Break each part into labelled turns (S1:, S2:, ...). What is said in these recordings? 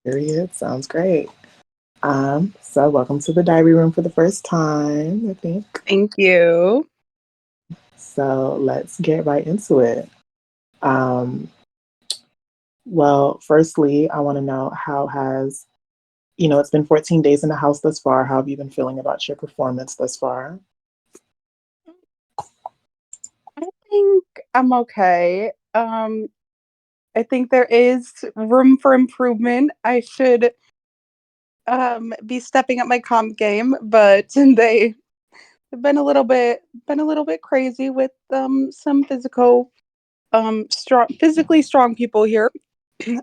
S1: Period. Sounds great. So welcome to the diary room for the first time, I think.
S2: Thank you.
S1: So let's get right into it. Um, well, firstly, I want to know it's been 14 days in the house thus far. How have you been feeling about your performance thus far?
S2: I think I'm okay. I think there is room for improvement. I should be stepping up my comp game, but they have been a little bit crazy with some physically strong people here.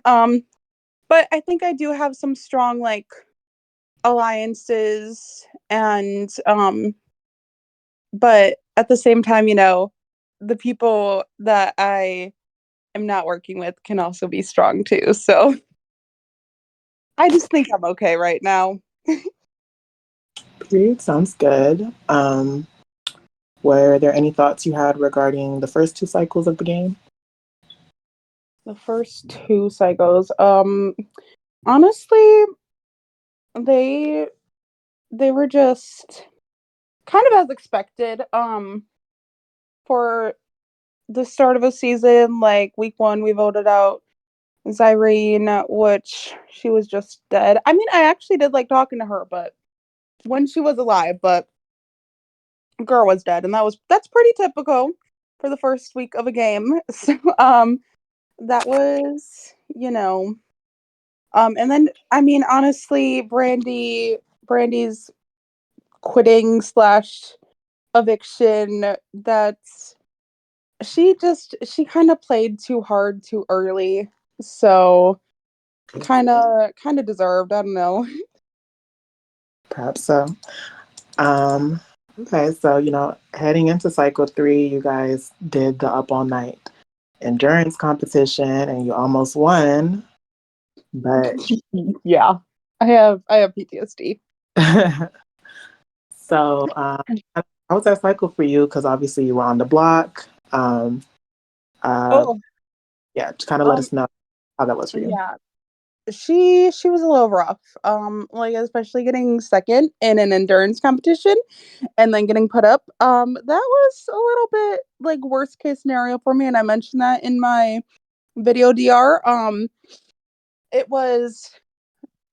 S2: Um, but I think I do have some strong like alliances and but at the same time, the people that I am not working with can also be strong too. So I just think I'm okay right now.
S1: Period. Sounds good. Were there any thoughts you had regarding the first two cycles of the game?
S2: The first two cycles, honestly, they they were just kind of as expected. For the start of a season, like week one, we voted out Zyrene, which she was just dead. I mean, I actually did like talking to her, but when she was alive, but girl was dead, and that's pretty typical for the first week of a game. So that was, and then I mean honestly, Brandy's quitting slash eviction, that's she kind of played too hard too early. So kind of deserved, I don't know.
S1: Perhaps so. Um, okay, so heading into cycle three, you guys did the up all night endurance competition and you almost won, but
S2: Yeah. I have PTSD.
S1: so how was that cycle for you? Because obviously you were on the block. Uh,
S2: Oh,
S1: yeah, just kind of let
S2: um
S1: us know how that was for you.
S2: yeah. She was a little rough. Like especially getting second in an endurance competition and then getting put up. That was a little bit like worst case scenario for me, and I mentioned that in my video DR. It was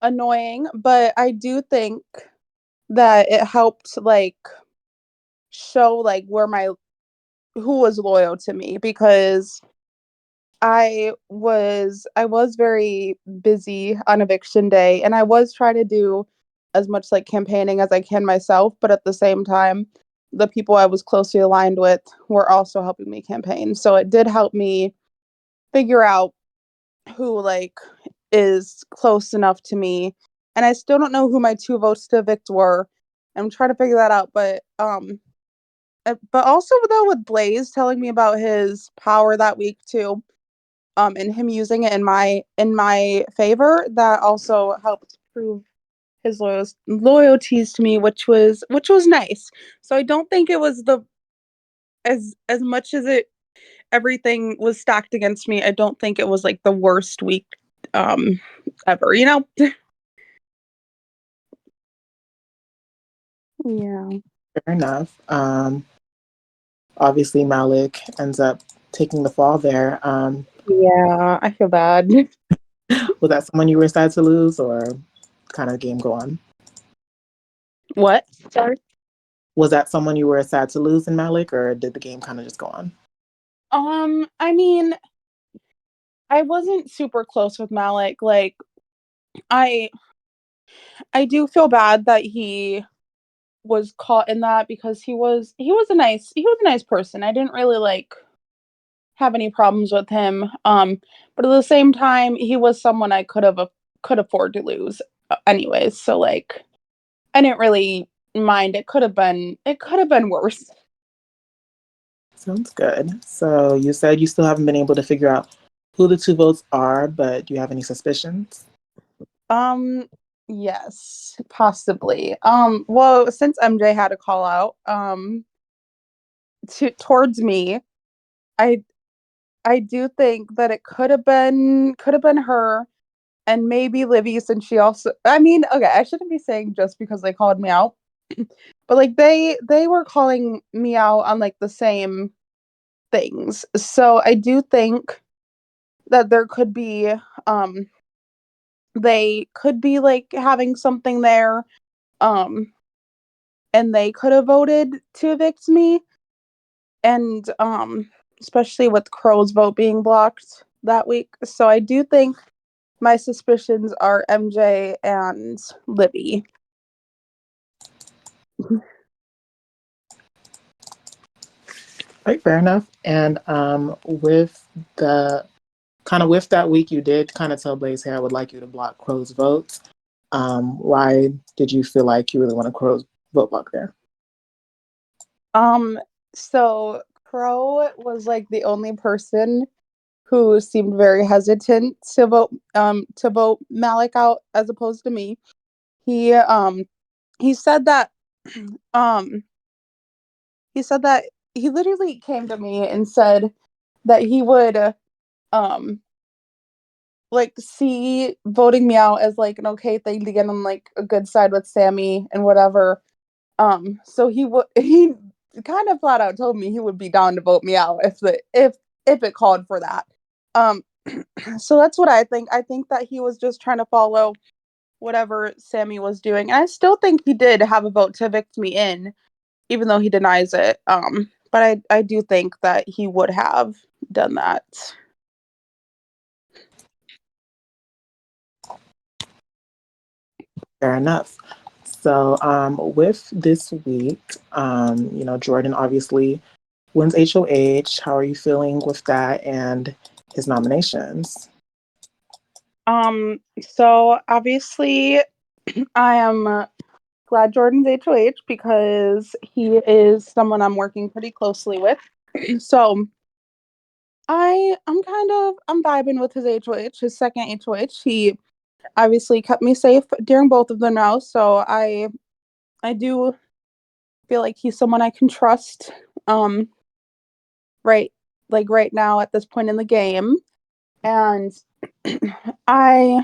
S2: annoying, but I do think that it helped like show like where my who was loyal to me, because I was very busy on eviction day, and I was trying to do as much like campaigning as I can myself, but at the same time the people I was closely aligned with were also helping me campaign. So it did help me figure out who like is close enough to me. And I still don't know who my two votes to evict were. I'm trying to figure that out, but also though with Blaze telling me about his power that week too, and him using it in my favor, that also helped prove his loyalties to me, which was nice. So I don't think it was the as much as it everything was stacked against me. I don't think it was like the worst week um ever, you know? Yeah.
S1: Fair enough. Obviously Malik ends up taking the fall there.
S2: Yeah, I feel bad.
S1: Was that someone you were sad to lose, or kind of game go on?
S2: What? Sorry.
S1: Was that someone you were sad to lose in Malik, or did the game kind of just go on?
S2: I mean, I wasn't super close with Malik. Like, I I do feel bad that he was caught in that, because he was a nice person. I didn't really like have any problems with him. But at the same time, he was someone I could afford to lose anyways. So like I didn't really mind. It could have been worse.
S1: Sounds good. So you said you still haven't been able to figure out who the two votes are, but do you have any suspicions?
S2: Um yes, possibly. Well, since MJ had a call out towards me, I I do think that it could have been her. and maybe Livy, since she also, I mean, okay, I shouldn't be saying just because they called me out, but like they were calling me out on like the same things. So I do think that there could be they could be like having something there, um and they could have voted to evict me, and especially with Crow's vote being blocked that week. So I do think my suspicions are MJ and Libby.
S1: Right, fair enough. And with the with that week, you did kind of tell Blaze, "Hey, I would like you to block Crow's votes." Why did you feel like you really want a Crow's vote block there?
S2: Um, so Crow was like the only person who seemed very hesitant to vote Malik out as opposed to me. He um he said that um he said that he literally came to me and said that he would um like see voting me out as like an okay thing to get on like a good side with Sammy and whatever. So he kind of flat out told me he would be down to vote me out if it called for that. Um, so that's what I think. I think that he was just trying to follow whatever Sammy was doing. And I still think he did have a vote to evict me in, even though he denies it. But I do think that he would have done that.
S1: Fair enough. So, with this week, Jordan obviously wins HOH. How are you feeling with that and his nominations?
S2: So obviously I am glad Jordan's HOH because he is someone I'm working pretty closely with. So I'm vibing with his HOH, his second HOH. He obviously kept me safe during both of them now, so I do feel like he's someone I can trust. Um, right, like right now at this point in the game, and I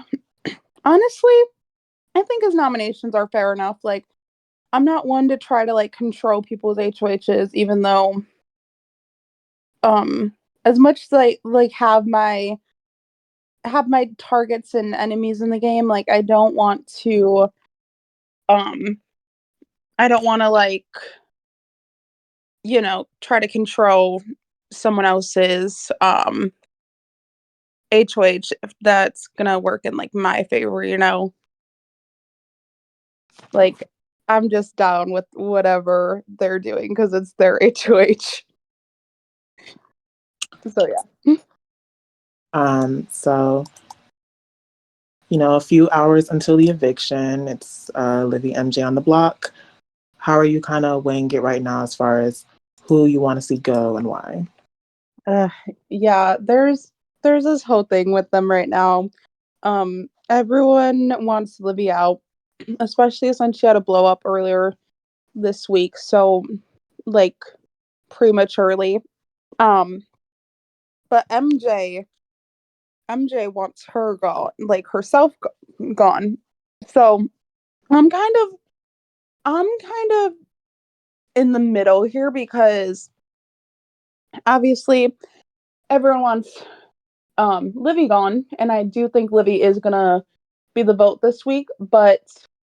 S2: honestly I think his nominations are fair enough. Like I'm not one to try to like control people's HOHs, even though um as much as I like have my targets and enemies in the game, like um I don't want to like, try to control someone else's HOH if that's gonna work in like my favor. Like I'm just down with whatever they're doing because it's their HOH. So yeah.
S1: So, a few hours until the eviction, it's Livy MJ on the block. How are you kind of weighing it right now as far as who you want to see go and why?
S2: Uh, yeah, there's this whole thing with them right now. Everyone wants Livy out, especially since she had a blow up earlier this week, so like prematurely. Um, but MJ wants her gone, like herself gone. So I'm kind of I'm kind of in the middle here because obviously everyone wants Livy gone, and I do think Livy is gonna be the vote this week, but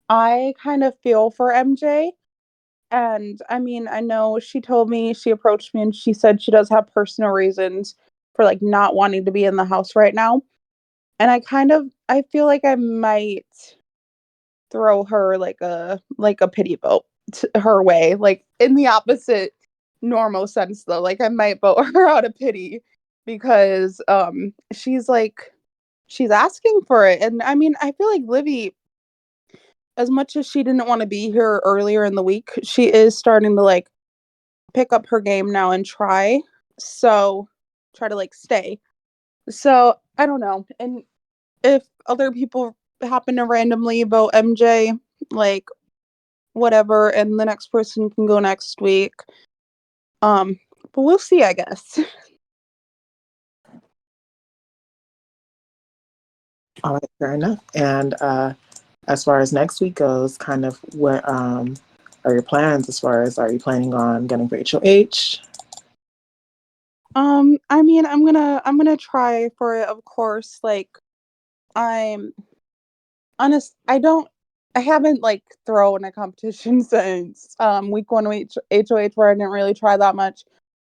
S2: I kind of feel for MJ. And I mean, I know she approached me and she said she does have personal reasons for like not wanting to be in the house right now. And I feel like I might throw her like a pity vote her way, like in the opposite normal sense though. Like I might vote her out of pity because she's asking for it. And I mean, I feel like Livy, as much as she didn't want to be here earlier in the week, she is starting to like pick up her game now and try to like stay. So I don't know. And if other people happen to randomly vote MJ, like whatever, and the next person can go next week. Um, but we'll see, I guess.
S1: All right, fair enough. And as far as next week goes, kind of what are your plans as far as are you planning on getting for HOH?
S2: I mean, I'm gonna try for it, of course. Like, I'm honest. I haven't like thrown a competition since week one HOH where I didn't really try that much.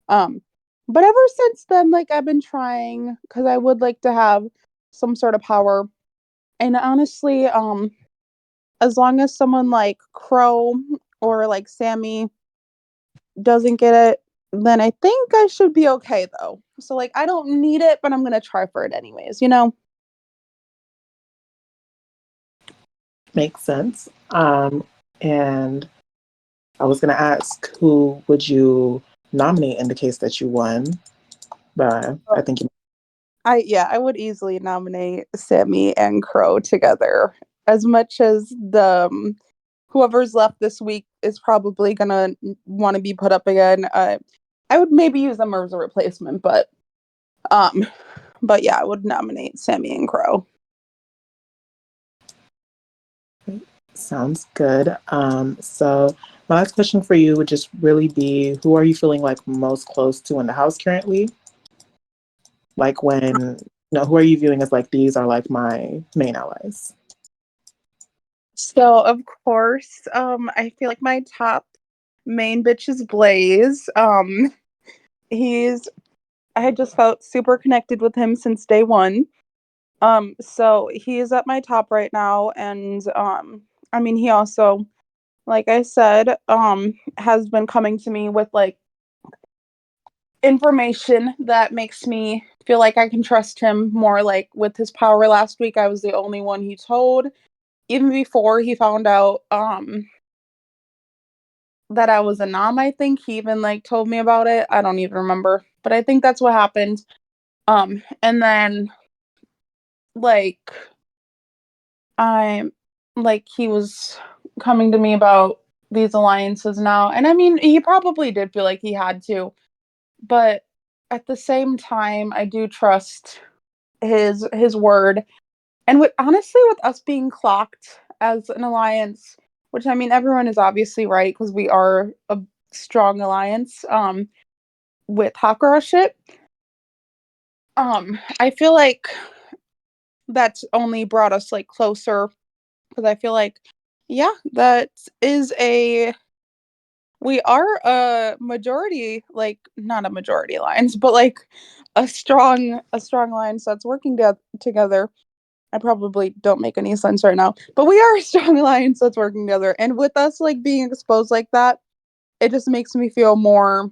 S2: Um, but ever since then, like I've been trying because I would like to have some sort of power. And honestly, as long as someone like Crow or like Sammy doesn't get it, then I think I should be okay though. So like I don't need it, but I'm gonna try for it anyways, you know?
S1: Makes sense. And I was going to ask who would you nominate in the case that you won? But I think you
S2: I would easily nominate Sammy and Crow together. As much as the whoever's left this week is probably gonna want to be put up again. I would maybe use them as a replacement, um, but yeah, I would nominate Sammy and Crow.
S1: sounds good. So my last question for you would just really be who are you feeling like most close to in the house currently? Like when, who are you viewing as like these are like my main allies?
S2: So of course, I feel like my top main bitch is Blaze. He's I had just felt super connected with him since day one. So he is at my top right now, and I mean he also, like I said, has been coming to me with like information that makes me feel like I can trust him more. Like with his power last week, I was the only one he told. Even before he found out that I was a nom, I think he even like told me about it. I don't even remember. But I think that's what happened. And then like I'm like he was coming to me about these alliances now. And I mean, he probably did feel like he had to, but at the same time, I do trust his word. And with honestly, with us being clocked as an alliance, which I mean, everyone is obviously right because we are a strong alliance. With Hakura shit, I feel like that's only brought us like closer because I feel like, yeah, that is a we are a majority, like not a majority alliance, but like a strong alliance that's working together. I probably don't make any sense right now, but we are a strong alliance that's working together. And with us like being exposed like that, it just makes me feel more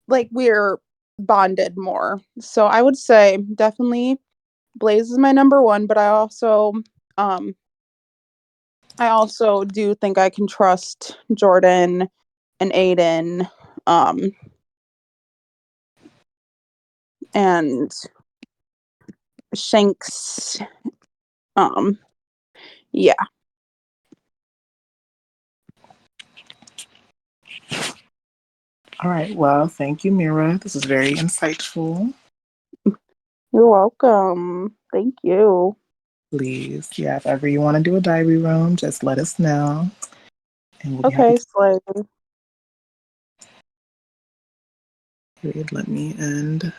S2: like we're bonded more. So I would say definitely Blaze is my number one, but um I also do think I can trust Jordan and Aiden um and Shanks. Um yeah.
S1: All right. Well, thank you, Mira. This is very insightful.
S2: You're welcome. Thank you.
S1: Please, yeah, if ever you want to do a diary room, just let us know and we'll be happy
S2: Okay,
S1: to.
S2: Slay.
S1: Period. Let me end.